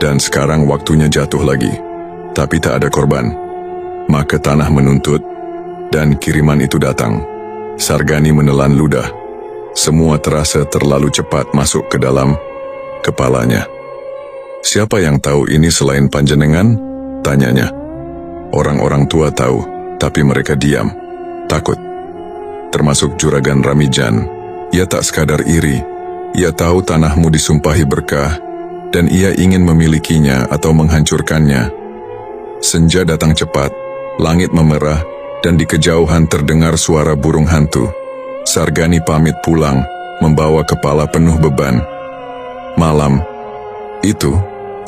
Dan sekarang waktunya jatuh lagi. Tapi tak ada korban. Maka tanah menuntut, dan kiriman itu datang. Sargani menelan ludah. Semua terasa terlalu cepat masuk ke dalam kepalanya. Siapa yang tahu ini selain panjenengan? Tanyanya. Orang-orang tua tahu, tapi mereka diam, takut. Termasuk Juragan Ramijan. Ia tak sekadar iri. Ia tahu tanahmu disumpahi berkah, dan ia ingin memilikinya atau menghancurkannya. Senja datang cepat, langit memerah, dan di kejauhan terdengar suara burung hantu. Sargani pamit pulang, membawa kepala penuh beban. Malam itu,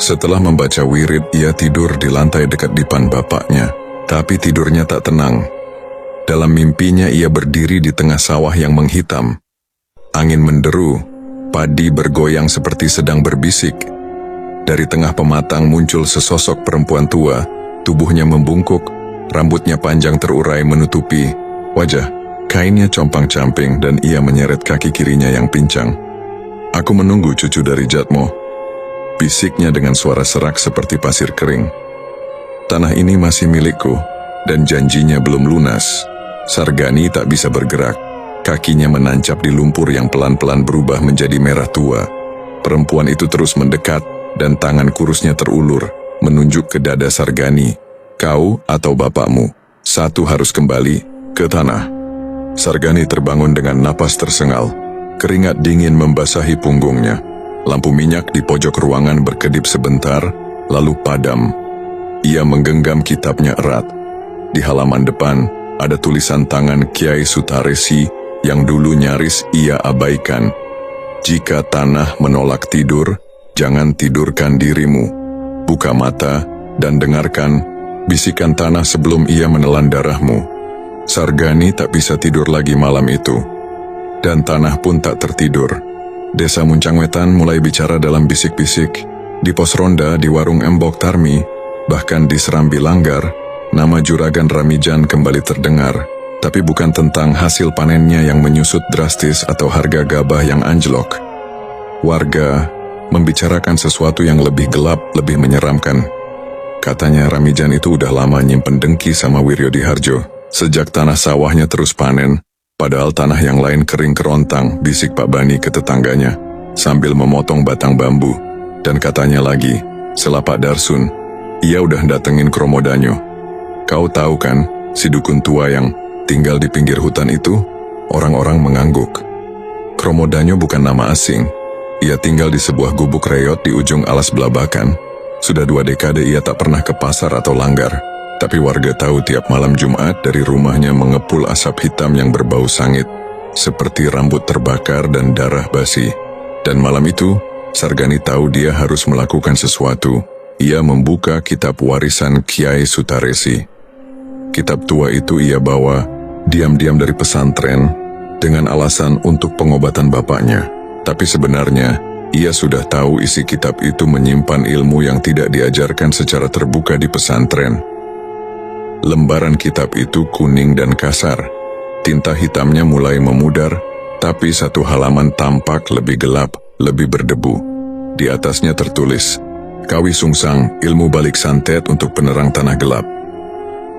setelah membaca wirid, ia tidur di lantai dekat dipan bapaknya. Tapi tidurnya tak tenang. Dalam mimpinya ia berdiri di tengah sawah yang menghitam. Angin menderu, padi bergoyang seperti sedang berbisik. Dari tengah pematang muncul sesosok perempuan tua, tubuhnya membungkuk, rambutnya panjang terurai menutupi wajah, kainnya compang-camping dan ia menyeret kaki kirinya yang pincang. "Aku menunggu cucu dari Jatmo," bisiknya dengan suara serak seperti pasir kering. "Tanah ini masih milikku, dan janjinya belum lunas." Sargani tak bisa bergerak, kakinya menancap di lumpur yang pelan-pelan berubah menjadi merah tua. Perempuan itu terus mendekat, dan tangan kurusnya terulur, menunjuk ke dada Sargani. "Kau atau bapakmu, satu harus kembali ke tanah." Sargani terbangun dengan napas tersengal. Keringat dingin membasahi punggungnya. Lampu minyak di pojok ruangan berkedip sebentar, lalu padam. Ia menggenggam kitabnya erat. Di halaman depan, ada tulisan tangan Kiai Sutaresi yang dulu nyaris ia abaikan. "Jika tanah menolak tidur, jangan tidurkan dirimu. Buka mata dan dengarkan bisikan tanah sebelum ia menelan darahmu." Sargani tak bisa tidur lagi malam itu. Dan tanah pun tak tertidur. Desa Muncangwetan mulai bicara dalam bisik-bisik. Di pos ronda, di warung Embok Tarmi, bahkan di Serambi Langgar, nama Juragan Ramijan kembali terdengar. Tapi bukan tentang hasil panennya yang menyusut drastis atau harga gabah yang anjlok. Warga membicarakan sesuatu yang lebih gelap, lebih menyeramkan. Katanya Ramijan itu udah lama nyimpen dengki sama Wiryo di Harjo. Sejak tanah sawahnya terus panen, padahal tanah yang lain kering kerontang, bisik Pak Bani ke tetangganya, sambil memotong batang bambu. Dan katanya lagi, selapak Darsun, ia udah datengin Kromodanyo. "Kau tahu kan, si dukun tua yang tinggal di pinggir hutan itu?" Orang-orang mengangguk. Kromodanyo bukan nama asing. Ia tinggal di sebuah gubuk reot di ujung alas Belabakan. Sudah 2 dekade ia tak pernah ke pasar atau langgar. Tapi warga tahu tiap malam Jumat dari rumahnya mengepul asap hitam yang berbau sangit, seperti rambut terbakar dan darah basi. Dan malam itu, Sargani tahu dia harus melakukan sesuatu. Ia membuka kitab warisan Kiai Sutaresi. Kitab tua itu ia bawa diam-diam dari pesantren dengan alasan untuk pengobatan bapaknya. Tapi sebenarnya, ia sudah tahu isi kitab itu menyimpan ilmu yang tidak diajarkan secara terbuka di pesantren. Lembaran kitab itu kuning dan kasar. Tinta hitamnya mulai memudar, tapi satu halaman tampak lebih gelap, lebih berdebu. Di atasnya tertulis, "Kawi Sungsang, ilmu balik santet untuk penerang tanah gelap."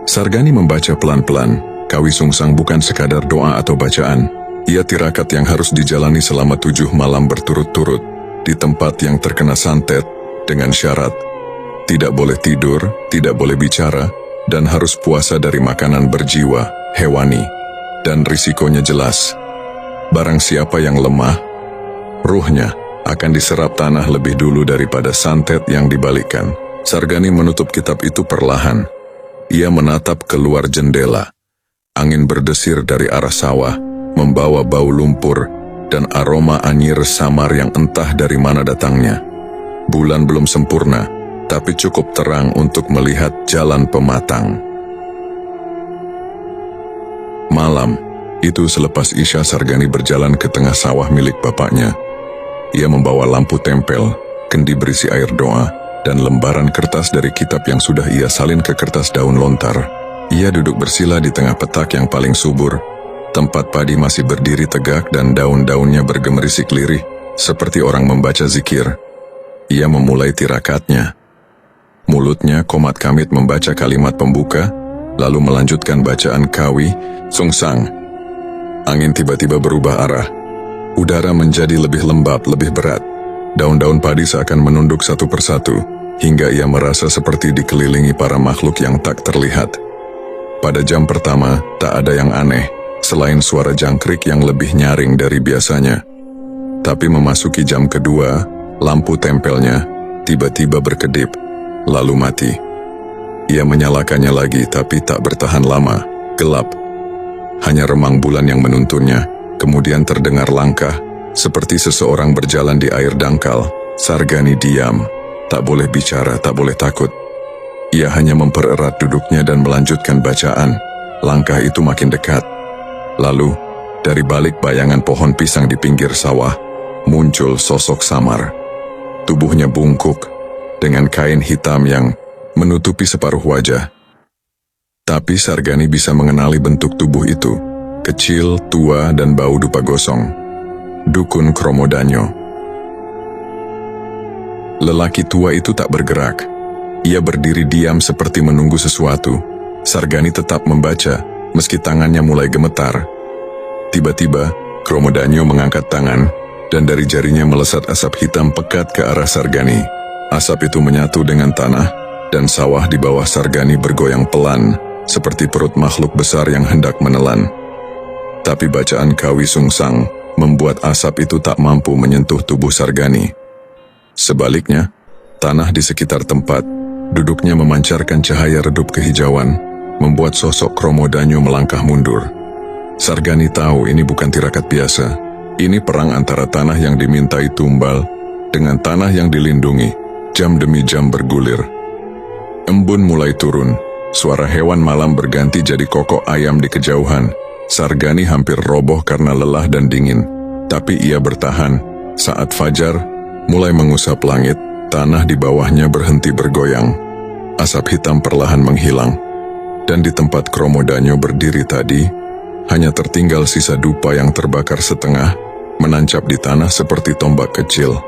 Sargani membaca pelan-pelan. Kawi Sungsang bukan sekadar doa atau bacaan. Ia tirakat yang harus dijalani selama 7 malam berturut-turut, di tempat yang terkena santet, dengan syarat tidak boleh tidur, tidak boleh bicara, dan harus puasa dari makanan berjiwa, hewani, dan risikonya jelas. Barang siapa yang lemah, ruhnya akan diserap tanah lebih dulu daripada santet yang dibalikkan. Sargani menutup kitab itu perlahan. Ia menatap keluar jendela. Angin berdesir dari arah sawah, membawa bau lumpur dan aroma anyir samar yang entah dari mana datangnya. Bulan belum sempurna, tapi cukup terang untuk melihat jalan pematang. Malam itu selepas Isya, Sargani berjalan ke tengah sawah milik bapaknya. Ia membawa lampu tempel, kendi berisi air doa, dan lembaran kertas dari kitab yang sudah ia salin ke kertas daun lontar. Ia duduk bersila di tengah petak yang paling subur. Tempat padi masih berdiri tegak dan daun-daunnya bergemerisik lirih, seperti orang membaca zikir. ia memulai tirakatnya. Mulutnya komat kamit membaca kalimat pembuka, lalu melanjutkan bacaan kawi, sungsang. Angin tiba-tiba berubah arah. Udara menjadi lebih lembab, lebih berat. Daun-daun padi seakan menunduk satu persatu, hingga ia merasa seperti dikelilingi para makhluk yang tak terlihat. Pada jam pertama, tak ada yang aneh, selain suara jangkrik yang lebih nyaring dari biasanya. Tapi memasuki jam kedua, lampu tempelnya tiba-tiba berkedip, lalu mati. Ia menyalakannya lagi, tapi tak bertahan lama, gelap. Hanya remang bulan yang menuntunnya, kemudian terdengar langkah, seperti seseorang berjalan di air dangkal. Sargani diam, tak boleh bicara, tak boleh takut. Ia hanya mempererat duduknya dan melanjutkan bacaan. Langkah itu makin dekat. Lalu, dari balik bayangan pohon pisang di pinggir sawah, muncul sosok samar. Tubuhnya bungkuk, dengan kain hitam yang menutupi separuh wajah. Tapi Sargani bisa mengenali bentuk tubuh itu, kecil, tua, dan bau dupa gosong. Dukun Kromodanyo. Lelaki tua itu tak bergerak. Ia berdiri diam seperti menunggu sesuatu. Sargani tetap membaca, meski tangannya mulai gemetar. Tiba-tiba, Kromodanyo mengangkat tangan, dan dari jarinya melesat asap hitam pekat ke arah Sargani. Asap itu menyatu dengan tanah, dan sawah di bawah Sargani bergoyang pelan, seperti perut makhluk besar yang hendak menelan. Tapi bacaan kawi sungsang membuat asap itu tak mampu menyentuh tubuh Sargani. Sebaliknya, tanah di sekitar tempat duduknya memancarkan cahaya redup kehijauan, membuat sosok Kromodanyo melangkah mundur. Sargani tahu ini bukan tirakat biasa. Ini perang antara tanah yang dimintai tumbal dengan tanah yang dilindungi. Jam demi jam bergulir. Embun mulai turun. Suara hewan malam berganti jadi kokok ayam di kejauhan. Sargani hampir roboh karena lelah dan dingin. Tapi ia bertahan. Saat fajar mulai mengusap langit, tanah di bawahnya berhenti bergoyang. Asap hitam perlahan menghilang. Dan di tempat Kromodanyo berdiri tadi, hanya tertinggal sisa dupa yang terbakar setengah, menancap di tanah seperti tombak kecil.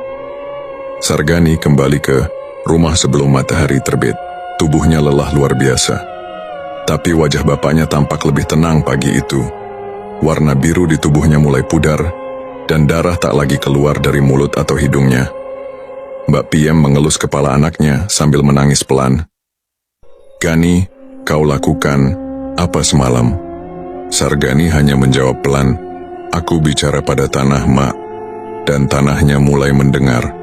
Sargani kembali ke rumah sebelum matahari terbit. Tubuhnya lelah luar biasa. Tapi wajah bapaknya tampak lebih tenang pagi itu. Warna biru di tubuhnya mulai pudar, dan darah tak lagi keluar dari mulut atau hidungnya. Mbak Piem mengelus kepala anaknya sambil menangis pelan. "Gani, kau lakukan apa semalam?" Sargani hanya menjawab pelan, "Aku bicara pada tanah, Mak." Dan tanahnya mulai mendengar.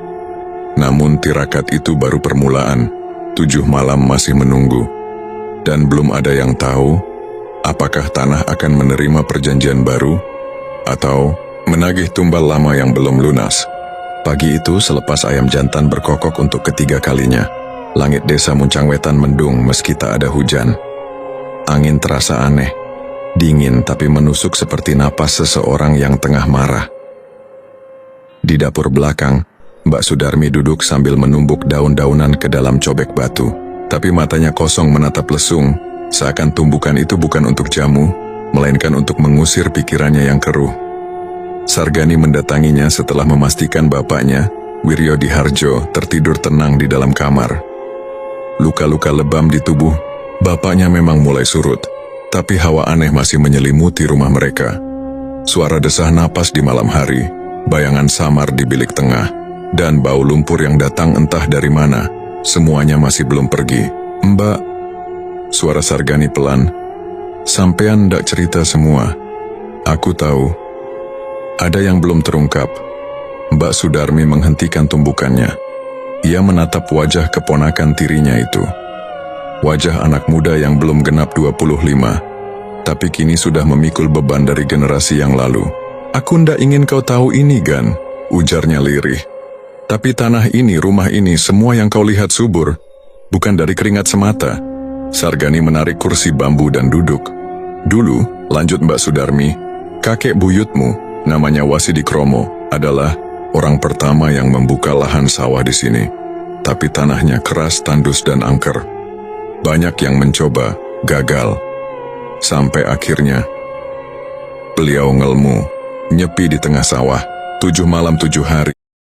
Namun tirakat itu baru permulaan. 7 malam masih menunggu. Dan belum ada yang tahu apakah tanah akan menerima perjanjian baru atau menagih tumbal lama yang belum lunas. Pagi itu selepas ayam jantan berkokok untuk ketiga kalinya, langit desa Muncang Wetan mendung meski tak ada hujan. Angin terasa aneh, dingin tapi menusuk seperti napas seseorang yang tengah marah. Di dapur belakang, Mbak Sudarmi duduk sambil menumbuk daun-daunan ke dalam cobek batu, tapi matanya kosong menatap lesung, seakan tumbukan itu bukan untuk jamu, melainkan untuk mengusir pikirannya yang keruh. Sargani mendatanginya setelah memastikan bapaknya, Wiryo Diharjo, tertidur tenang di dalam kamar. Luka-luka lebam di tubuh bapaknya memang mulai surut, tapi hawa aneh masih menyelimuti rumah mereka. Suara desah napas di malam hari, bayangan samar di bilik tengah, dan bau lumpur yang datang entah dari mana, semuanya masih belum pergi. "Mbak," suara Sargani pelan, "sampean ndak cerita semua. Aku tahu. Ada yang belum terungkap." Mbak Sudarmi menghentikan tumbukannya. Ia menatap wajah keponakan tirinya itu. Wajah anak muda yang belum genap 25, tapi kini sudah memikul beban dari generasi yang lalu. "Aku ndak ingin kau tahu ini, Gan," ujarnya lirih. "Tapi tanah ini, rumah ini, semua yang kau lihat subur, bukan dari keringat semata." Sargani menarik kursi bambu dan duduk. "Dulu," lanjut Mbak Sudarmi, "kakek buyutmu, namanya Wasidi Kromo, adalah orang pertama yang membuka lahan sawah di sini. Tapi tanahnya keras, tandus, dan angker. Banyak yang mencoba, gagal. Sampai akhirnya, beliau ngelmu, nyepi di tengah sawah, 7 malam 7 hari.